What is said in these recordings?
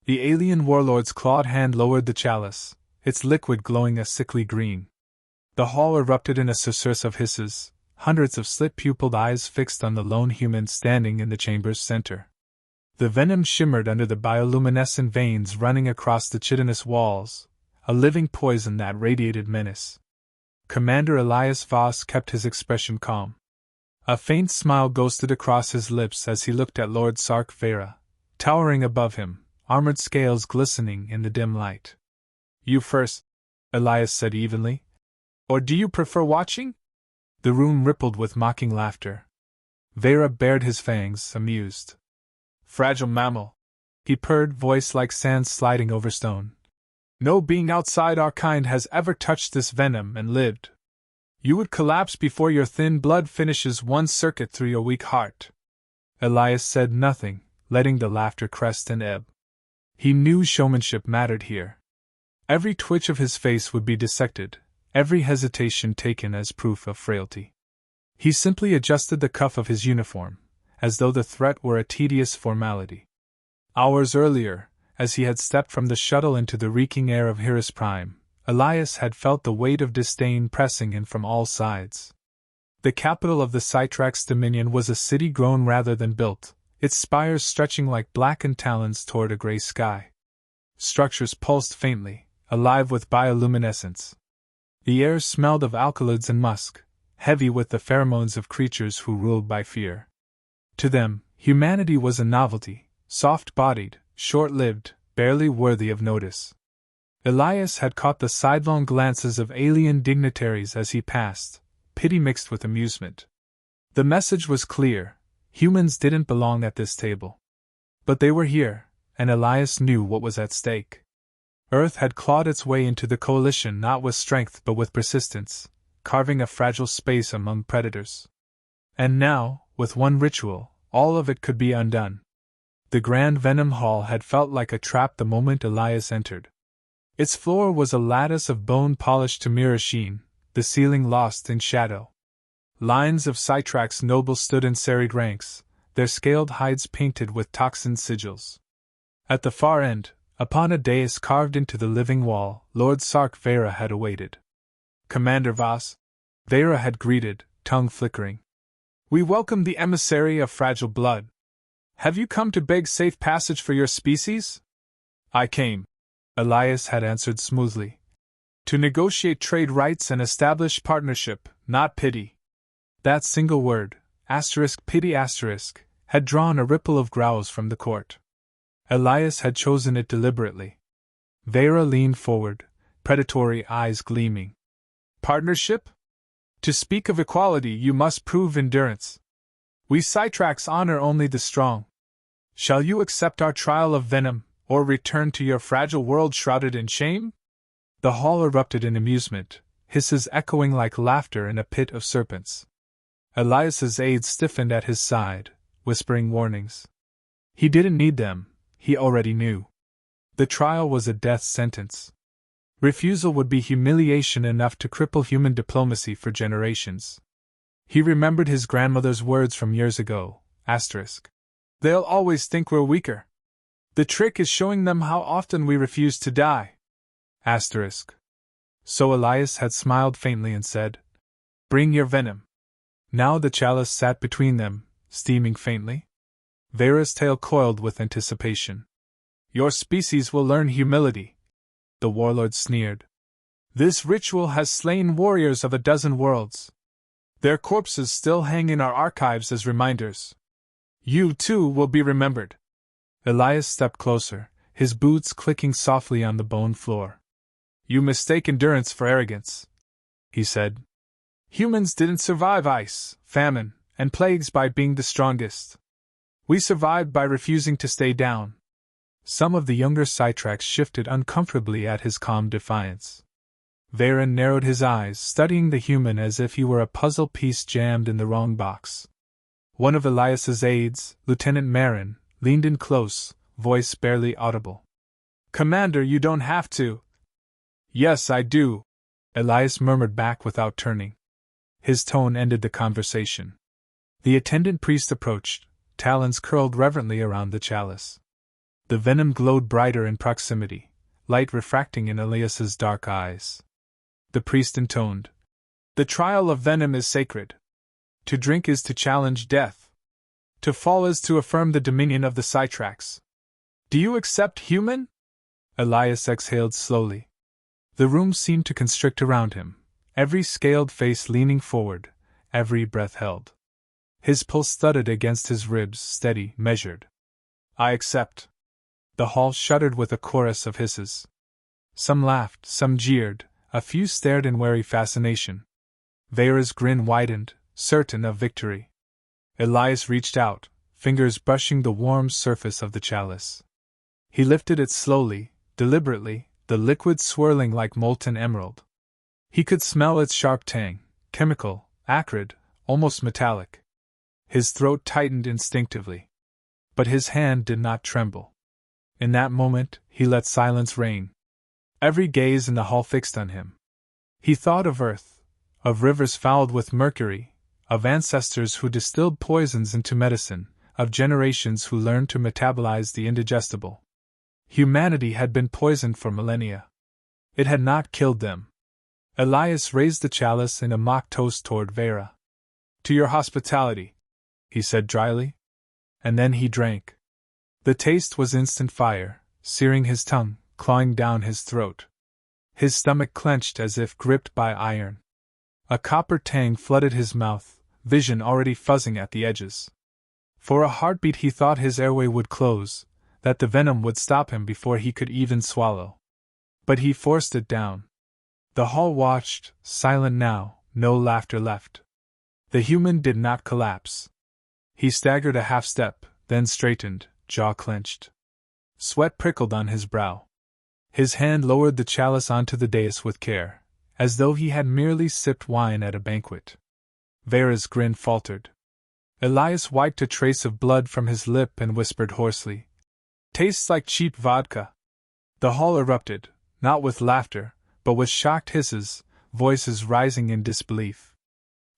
The alien warlord's clawed hand lowered the chalice, its liquid glowing a sickly green. The hall erupted in a susurrus of hisses, hundreds of slit-pupiled eyes fixed on the lone human standing in the chamber's center. The venom shimmered under the bioluminescent veins running across the chitinous walls, a living poison that radiated menace. Commander Elias Voss kept his expression calm. A faint smile ghosted across his lips as he looked at Lord Sark Vera, towering above him, armored scales glistening in the dim light. "You first," Elias said evenly. "Or do you prefer watching?" The room rippled with mocking laughter. Vera bared his fangs, amused. "Fragile mammal," he purred, voice like sand sliding over stone. "No being outside our kind has ever touched this venom and lived. You would collapse before your thin blood finishes one circuit through your weak heart." Elias said nothing, letting the laughter crest and ebb. He knew showmanship mattered here. Every twitch of his face would be dissected, every hesitation taken as proof of frailty. He simply adjusted the cuff of his uniform, as though the threat were a tedious formality. Hours earlier, as he had stepped from the shuttle into the reeking air of Hirus Prime, Elias had felt the weight of disdain pressing in from all sides. The capital of the Cytrax dominion was a city grown rather than built, its spires stretching like blackened talons toward a gray sky. Structures pulsed faintly, alive with bioluminescence. The air smelled of alkaloids and musk, heavy with the pheromones of creatures who ruled by fear. To them, humanity was a novelty, soft-bodied, short-lived, barely worthy of notice. Elias had caught the sidelong glances of alien dignitaries as he passed, pity mixed with amusement. The message was clear: humans didn't belong at this table. But they were here, and Elias knew what was at stake. Earth had clawed its way into the coalition not with strength but with persistence, carving a fragile space among predators. And now, with one ritual, all of it could be undone. The Grand Venom Hall had felt like a trap the moment Elias entered. Its floor was a lattice of bone polished to mirror sheen, the ceiling lost in shadow. Lines of Cytrax nobles stood in serried ranks, their scaled hides painted with toxin sigils. At the far end, upon a dais carved into the living wall, Lord Sark Vera had awaited. "Commander Voss," Vera had greeted, tongue flickering. "We welcome the emissary of fragile blood. Have you come to beg safe passage for your species?" "I came," Elias had answered smoothly, "to negotiate trade rights and establish partnership, not pity." That single word, *pity*, had drawn a ripple of growls from the court. Elias had chosen it deliberately. Vera leaned forward, predatory eyes gleaming. "Partnership? To speak of equality, you must prove endurance. We Cytrax honor only the strong. Shall you accept our trial of venom, or return to your fragile world shrouded in shame?" The hall erupted in amusement, hisses echoing like laughter in a pit of serpents. Elias's aides stiffened at his side, whispering warnings. He didn't need them, he already knew. The trial was a death sentence. Refusal would be humiliation enough to cripple human diplomacy for generations. He remembered his grandmother's words from years ago, *. "They'll always think we're weaker. The trick is showing them how often we refuse to die." So Elias had smiled faintly and said, "Bring your venom." Now the chalice sat between them, steaming faintly. Vera's tail coiled with anticipation. "Your species will learn humility," the warlord sneered. "This ritual has slain warriors of a dozen worlds. Their corpses still hang in our archives as reminders. You, too, will be remembered." Elias stepped closer, his boots clicking softly on the bone floor. "You mistake endurance for arrogance," he said. "Humans didn't survive ice, famine, and plagues by being the strongest. We survived by refusing to stay down." Some of the younger Cytrax shifted uncomfortably at his calm defiance. Vera narrowed his eyes, studying the human as if he were a puzzle piece jammed in the wrong box. One of Elias's aides, Lieutenant Marin, leaned in close, voice barely audible. "Commander, you don't have to." "Yes, I do," Elias murmured back without turning. His tone ended the conversation. The attendant priest approached, talons curled reverently around the chalice. The venom glowed brighter in proximity, light refracting in Elias's dark eyes. The priest intoned, "The trial of venom is sacred. To drink is to challenge death. To fall is to affirm the dominion of the Cytrax. Do you accept, human?" Elias exhaled slowly. The room seemed to constrict around him, every scaled face leaning forward, every breath held. His pulse thudded against his ribs, steady, measured. "I accept." The hall shuddered with a chorus of hisses. Some laughed, some jeered, a few stared in wary fascination. Vera's grin widened, certain of victory. Elias reached out, fingers brushing the warm surface of the chalice. He lifted it slowly, deliberately, the liquid swirling like molten emerald. He could smell its sharp tang, chemical, acrid, almost metallic. His throat tightened instinctively. But his hand did not tremble. In that moment, he let silence reign. Every gaze in the hall fixed on him. He thought of Earth, of rivers fouled with mercury, of ancestors who distilled poisons into medicine, of generations who learned to metabolize the indigestible. Humanity had been poisoned for millennia. It had not killed them. Elias raised the chalice in a mock toast toward Vera. "To your hospitality," he said dryly. And then he drank. The taste was instant fire, searing his tongue, clawing down his throat. His stomach clenched as if gripped by iron. A copper tang flooded his mouth, vision already fuzzing at the edges. For a heartbeat he thought his airway would close, that the venom would stop him before he could even swallow. But he forced it down. The hall watched, silent now, no laughter left. The human did not collapse. He staggered a half step, then straightened, jaw clenched. Sweat prickled on his brow. His hand lowered the chalice onto the dais with care, as though he had merely sipped wine at a banquet. Vera's grin faltered. Elias wiped a trace of blood from his lip and whispered hoarsely, "Tastes like cheap vodka." The hall erupted, not with laughter, but with shocked hisses, voices rising in disbelief.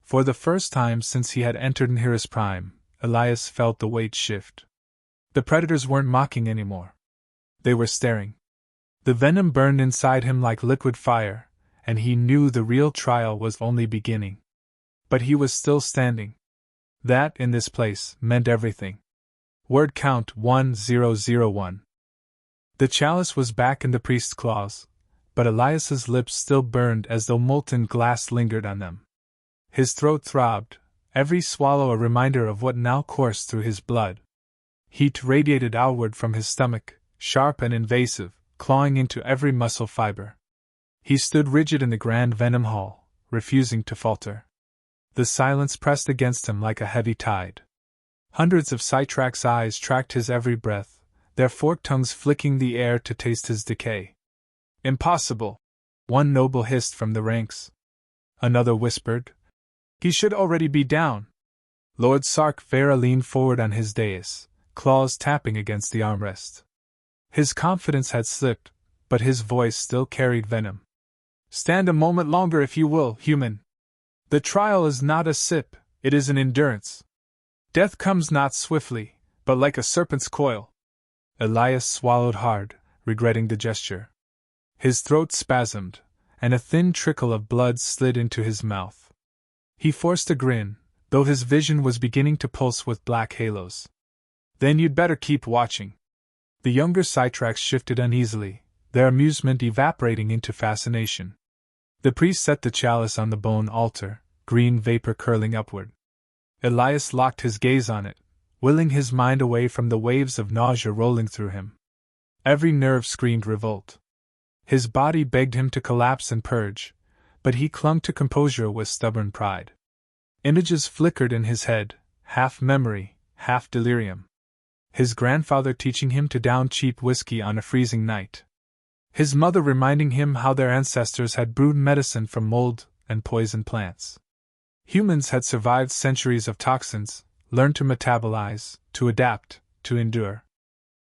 For the first time since he had entered Nhira's prime, Elias felt the weight shift. The predators weren't mocking anymore. They were staring. The venom burned inside him like liquid fire, and he knew the real trial was only beginning. But he was still standing. That, in this place, meant everything. Word count 1001. The chalice was back in the priest's claws, but Elias's lips still burned as though molten glass lingered on them. His throat throbbed, every swallow a reminder of what now coursed through his blood. Heat radiated outward from his stomach, sharp and invasive, clawing into every muscle fiber. He stood rigid in the grand venom hall, refusing to falter. The silence pressed against him like a heavy tide. Hundreds of Cytrax eyes tracked his every breath, their forked tongues flicking the air to taste his decay. "Impossible!" one noble hissed from the ranks. Another whispered, "He should already be down." Lord Sark Vera leaned forward on his dais, claws tapping against the armrest. His confidence had slipped, but his voice still carried venom. "Stand a moment longer if you will, human. The trial is not a sip, it is an endurance. Death comes not swiftly, but like a serpent's coil." Elias swallowed hard, regretting the gesture. His throat spasmed, and a thin trickle of blood slid into his mouth. He forced a grin, though his vision was beginning to pulse with black halos. "Then you'd better keep watching." The younger Cytrax shifted uneasily, their amusement evaporating into fascination. The priest set the chalice on the bone altar, green vapor curling upward. Elias locked his gaze on it, willing his mind away from the waves of nausea rolling through him. Every nerve screamed revolt. His body begged him to collapse and purge, but he clung to composure with stubborn pride. Images flickered in his head, half memory, half delirium. His grandfather teaching him to down cheap whiskey on a freezing night. His mother reminding him how their ancestors had brewed medicine from mold and poison plants. Humans had survived centuries of toxins, learned to metabolize, to adapt, to endure.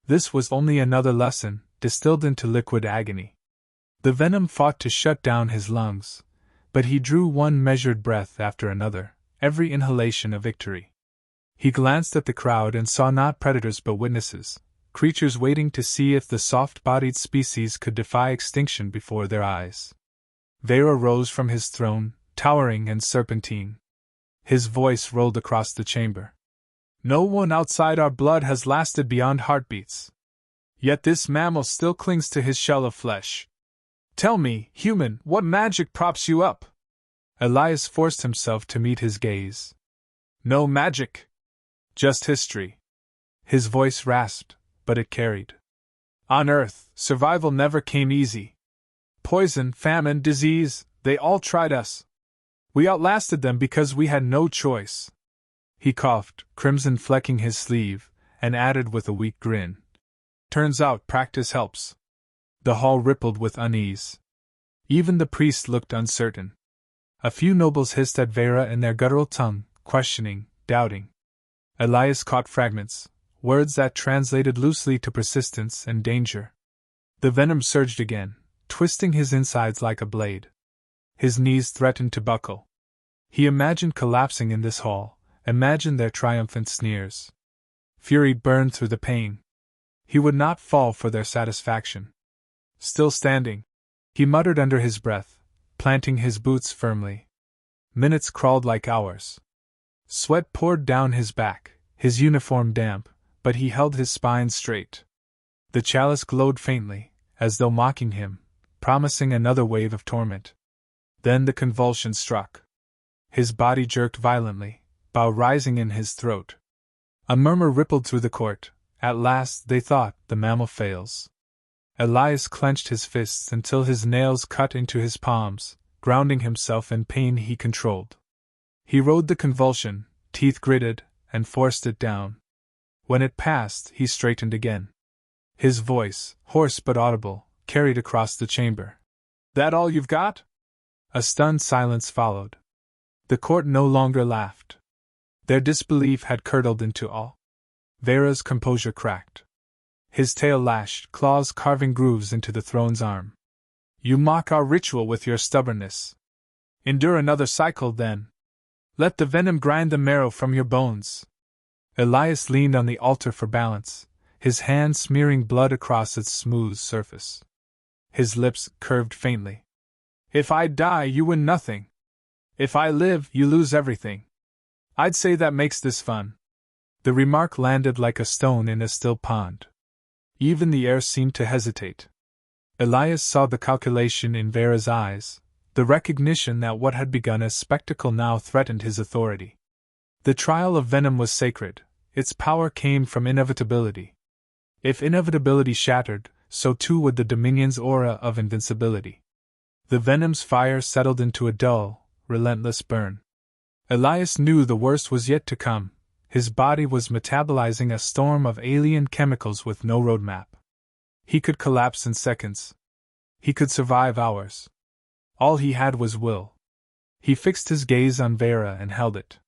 This was only another lesson, distilled into liquid agony. The venom fought to shut down his lungs, but he drew one measured breath after another, every inhalation a victory. He glanced at the crowd and saw not predators but witnesses, creatures waiting to see if the soft-bodied species could defy extinction before their eyes. Vera rose from his throne, towering and serpentine. His voice rolled across the chamber. No one outside our blood has lasted beyond heartbeats. Yet this mammal still clings to his shell of flesh. Tell me, human, what magic props you up? Elias forced himself to meet his gaze. No magic. Just history. His voice rasped, but it carried. On Earth, survival never came easy. Poison, famine, disease, they all tried us. We outlasted them because we had no choice. He coughed, crimson flecking his sleeve, and added with a weak grin. Turns out practice helps. The hall rippled with unease. Even the priest looked uncertain. A few nobles hissed at Vera in their guttural tongue, questioning, doubting. Elias caught fragments, words that translated loosely to persistence and danger. The venom surged again, twisting his insides like a blade. His knees threatened to buckle. He imagined collapsing in this hall, imagined their triumphant sneers. Fury burned through the pain. He would not fall for their satisfaction. Still standing, he muttered under his breath, planting his boots firmly. Minutes crawled like hours. Sweat poured down his back, his uniform damp, but he held his spine straight. The chalice glowed faintly, as though mocking him, promising another wave of torment. Then the convulsion struck. His body jerked violently, bow rising in his throat. A murmur rippled through the court. At last, they thought, the mammal fails. Elias clenched his fists until his nails cut into his palms, grounding himself in pain he controlled. He rode the convulsion, teeth gritted, and forced it down. When it passed, he straightened again. His voice, hoarse but audible, carried across the chamber. That all you've got? A stunned silence followed. The court no longer laughed. Their disbelief had curdled into awe. Vera's composure cracked. His tail lashed, claws carving grooves into the throne's arm. You mock our ritual with your stubbornness. Endure another cycle, then. Let the venom grind the marrow from your bones. Elias leaned on the altar for balance, his hand smearing blood across its smooth surface. His lips curved faintly. If I die, you win nothing. If I live, you lose everything. I'd say that makes this fun. The remark landed like a stone in a still pond. Even the air seemed to hesitate. Elias saw the calculation in Vera's eyes, the recognition that what had begun as spectacle now threatened his authority. The trial of venom was sacred, its power came from inevitability. If inevitability shattered, so too would the Dominion's aura of invincibility. The venom's fire settled into a dull, relentless burn. Elias knew the worst was yet to come. His body was metabolizing a storm of alien chemicals with no roadmap. He could collapse in seconds. He could survive hours. All he had was will. He fixed his gaze on Vera and held it.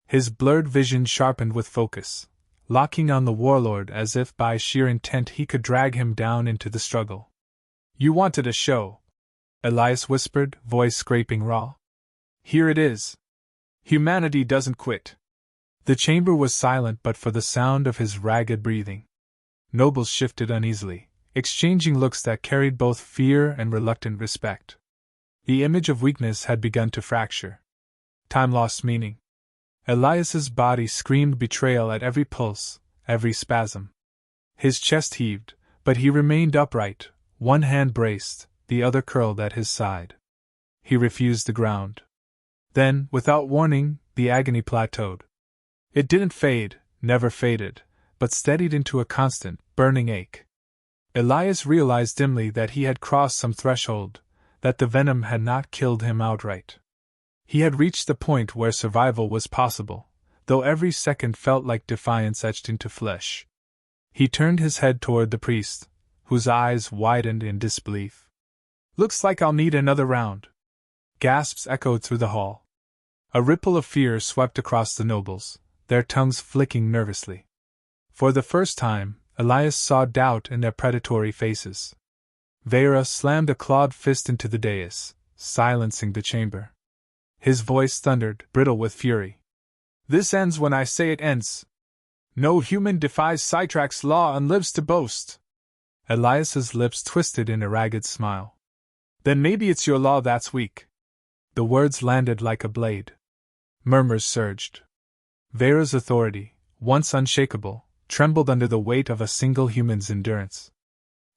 His blurred vision sharpened with focus, locking on the warlord as if by sheer intent he could drag him down into the struggle. You wanted a show, Elias whispered, voice scraping raw. Here it is. Humanity doesn't quit. The chamber was silent but for the sound of his ragged breathing. Nobles shifted uneasily, exchanging looks that carried both fear and reluctant respect. The image of weakness had begun to fracture. Time lost meaning. Elias's body screamed betrayal at every pulse, every spasm. His chest heaved, but he remained upright, one hand braced, the other curled at his side. He refused the ground. Then, without warning, the agony plateaued. It didn't fade, never faded, but steadied into a constant, burning ache. Elias realized dimly that he had crossed some threshold, that the venom had not killed him outright. He had reached the point where survival was possible, though every second felt like defiance etched into flesh. He turned his head toward the priest, whose eyes widened in disbelief. Looks like I'll need another round. Gasps echoed through the hall. A ripple of fear swept across the nobles, their tongues flicking nervously. For the first time, Elias saw doubt in their predatory faces. Vera slammed a clawed fist into the dais, silencing the chamber. His voice thundered, brittle with fury. This ends when I say it ends. No human defies Sitrack's law and lives to boast. Elias's lips twisted in a ragged smile. Then maybe it's your law that's weak. The words landed like a blade. Murmurs surged. Vera's authority, once unshakable, trembled under the weight of a single human's endurance.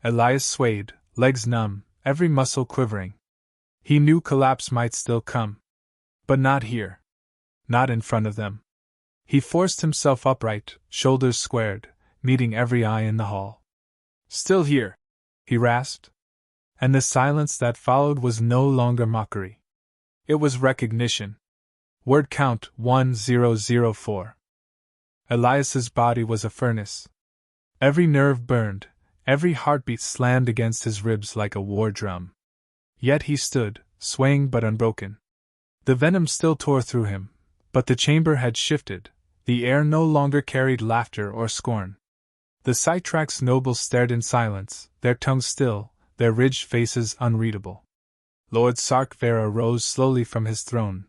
Elias swayed, legs numb, every muscle quivering. He knew collapse might still come. But not here. Not in front of them. He forced himself upright, shoulders squared, meeting every eye in the hall. Still here, he rasped. And the silence that followed was no longer mockery. It was recognition. Word count 1004. Elias's body was a furnace. Every nerve burned, every heartbeat slammed against his ribs like a war drum. Yet he stood, swaying but unbroken. The venom still tore through him, but the chamber had shifted. The air no longer carried laughter or scorn. The Sitrack's nobles stared in silence, their tongues still, their ridged faces unreadable. Lord Sark Vera rose slowly from his throne.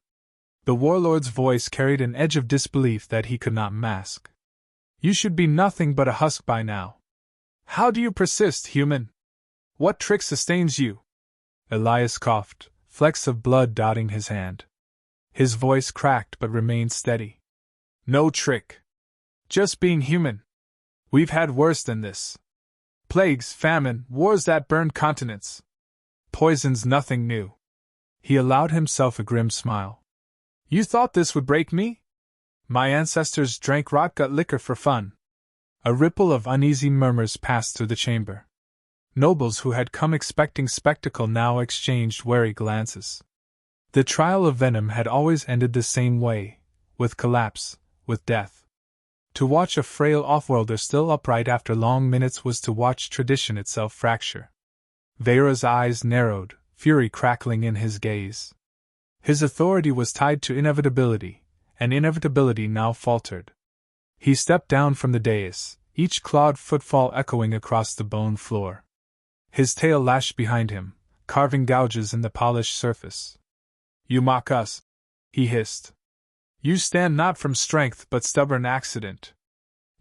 The warlord's voice carried an edge of disbelief that he could not mask. You should be nothing but a husk by now. How do you persist, human? What trick sustains you? Elias coughed, flecks of blood dotting his hand. His voice cracked but remained steady. No trick. Just being human. We've had worse than this. Plagues, famine, wars that burned continents. Poison's nothing new. He allowed himself a grim smile. You thought this would break me? My ancestors drank rotgut liquor for fun. A ripple of uneasy murmurs passed through the chamber. Nobles who had come expecting spectacle now exchanged wary glances. The trial of venom had always ended the same way, with collapse, with death. To watch a frail offworlder still upright after long minutes was to watch tradition itself fracture. Vera's eyes narrowed, fury crackling in his gaze. His authority was tied to inevitability, and inevitability now faltered. He stepped down from the dais, each clawed footfall echoing across the bone floor. His tail lashed behind him, carving gouges in the polished surface. You mock us, he hissed. You stand not from strength but stubborn accident.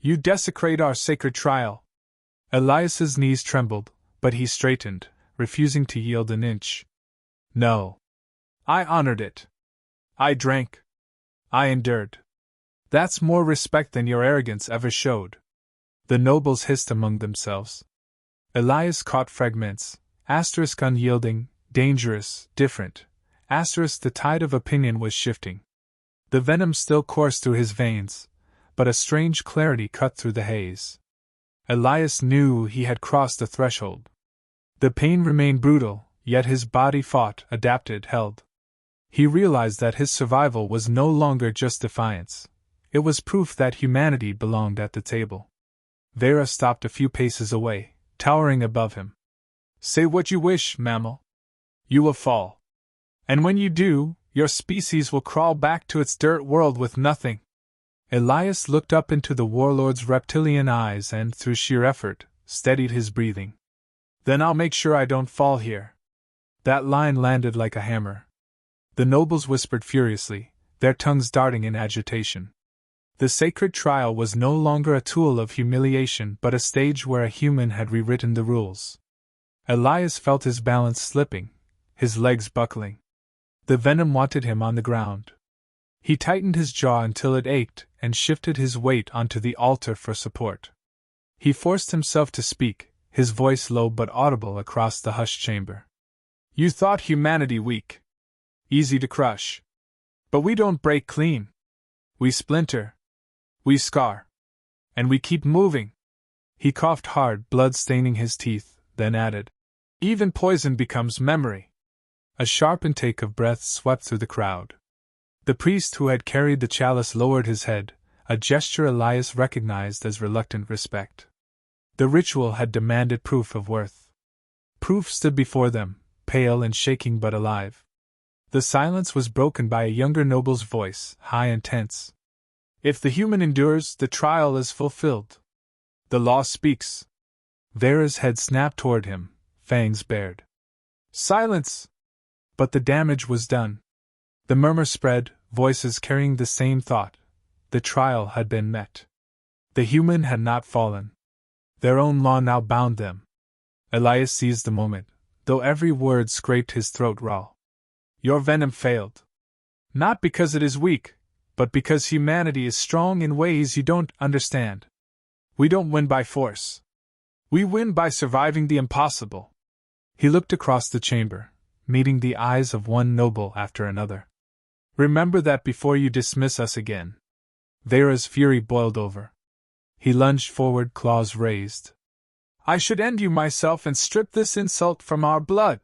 You desecrate our sacred trial. Elias's knees trembled, but he straightened, refusing to yield an inch. No. I honored it. I drank. I endured. That's more respect than your arrogance ever showed. The nobles hissed among themselves. Elias caught fragments, asterisk unyielding, dangerous, different, asterisk the tide of opinion was shifting. The venom still coursed through his veins, but a strange clarity cut through the haze. Elias knew he had crossed the threshold. The pain remained brutal, yet his body fought, adapted, held. He realized that his survival was no longer just defiance. It was proof that humanity belonged at the table. Vera stopped a few paces away, towering above him. Say what you wish, mammal. You will fall. And when you do, your species will crawl back to its dirt world with nothing. Elias looked up into the warlord's reptilian eyes and, through sheer effort, steadied his breathing. Then I'll make sure I don't fall here. That line landed like a hammer. The nobles whispered furiously, their tongues darting in agitation. The sacred trial was no longer a tool of humiliation but a stage where a human had rewritten the rules. Elias felt his balance slipping, his legs buckling. The venom wanted him on the ground. He tightened his jaw until it ached and shifted his weight onto the altar for support. He forced himself to speak, his voice low but audible across the hushed chamber. You thought humanity weak. Easy to crush. But we don't break clean. We splinter. We scar. And we keep moving. He coughed hard, blood staining his teeth, then added, even poison becomes memory. A sharp intake of breath swept through the crowd. The priest who had carried the chalice lowered his head, a gesture Elias recognized as reluctant respect. The ritual had demanded proof of worth. Proof stood before them, pale and shaking but alive. The silence was broken by a younger noble's voice, high and tense. If the human endures, the trial is fulfilled. The law speaks. Vera's head snapped toward him, fangs bared. Silence! But the damage was done. The murmur spread, voices carrying the same thought. The trial had been met. The human had not fallen. Their own law now bound them. Elias seized the moment, though every word scraped his throat raw. Your venom failed. Not because it is weak, but because humanity is strong in ways you don't understand. We don't win by force. We win by surviving the impossible. He looked across the chamber, meeting the eyes of one noble after another. Remember that before you dismiss us again. Vera's fury boiled over. He lunged forward, claws raised. I should end you myself and strip this insult from our blood.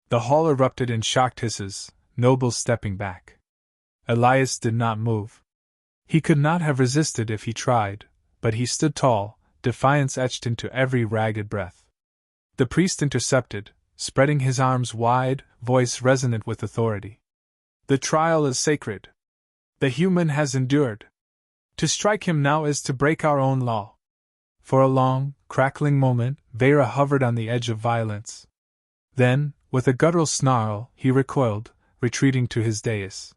The hall erupted in shocked hisses, nobles stepping back. Elias did not move. He could not have resisted if he tried, but he stood tall, defiance etched into every ragged breath. The priest intercepted, spreading his arms wide, voice resonant with authority. The trial is sacred. The human has endured. To strike him now is to break our own law. For a long, crackling moment, Vera hovered on the edge of violence. Then, with a guttural snarl, he recoiled, retreating to his dais.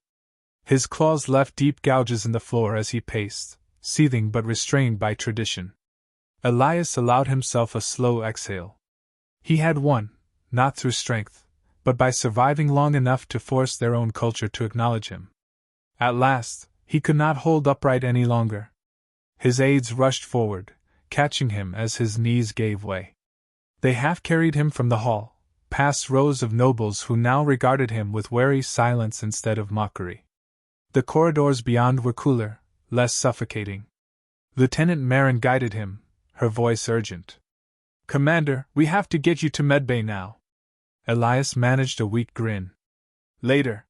His claws left deep gouges in the floor as he paced, seething but restrained by tradition. Elias allowed himself a slow exhale. He had won, not through strength, but by surviving long enough to force their own culture to acknowledge him. At last, he could not hold upright any longer. His aides rushed forward, catching him as his knees gave way. They half-carried him from the hall, past rows of nobles who now regarded him with wary silence instead of mockery. The corridors beyond were cooler, less suffocating. Lieutenant Marin guided him, her voice urgent. Commander, we have to get you to medbay now. Elias managed a weak grin. Later.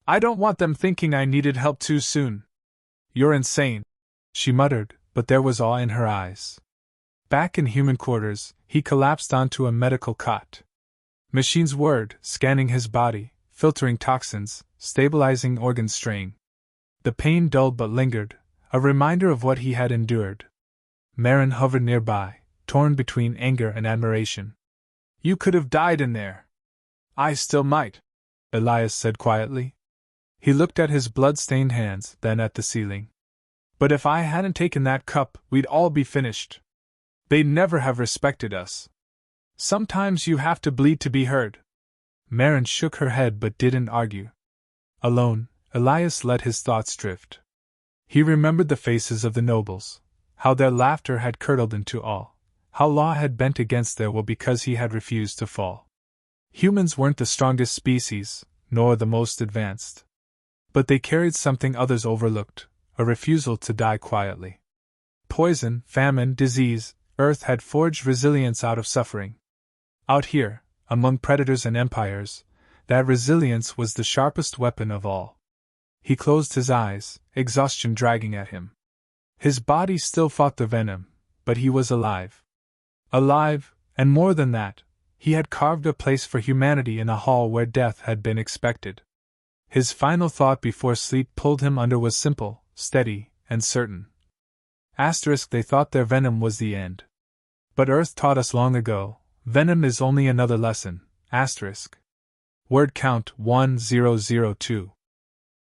I don't want them thinking I needed help too soon. You're insane, she muttered, but there was awe in her eyes. Back in human quarters, he collapsed onto a medical cot. Machines whirred, scanning his body, filtering toxins, stabilizing organ strain. The pain dulled but lingered, a reminder of what he had endured. Marin hovered nearby, torn between anger and admiration. You could have died in there. I still might, Elias said quietly. He looked at his blood-stained hands, then at the ceiling. But if I hadn't taken that cup, we'd all be finished. They'd never have respected us. Sometimes you have to bleed to be heard. Marin shook her head but didn't argue. Alone, Elias let his thoughts drift. He remembered the faces of the nobles, how their laughter had curdled into awe, how law had bent against their will because he had refused to fall. Humans weren't the strongest species, nor the most advanced. But they carried something others overlooked, a refusal to die quietly. Poison, famine, disease, Earth had forged resilience out of suffering. Out here, among predators and empires, that resilience was the sharpest weapon of all. He closed his eyes, exhaustion dragging at him. His body still fought the venom, but he was alive. Alive, and more than that, he had carved a place for humanity in a hall where death had been expected. His final thought before sleep pulled him under was simple, steady, and certain. They thought their venom was the end. But Earth taught us long ago, venom is only another lesson. Word count 1002.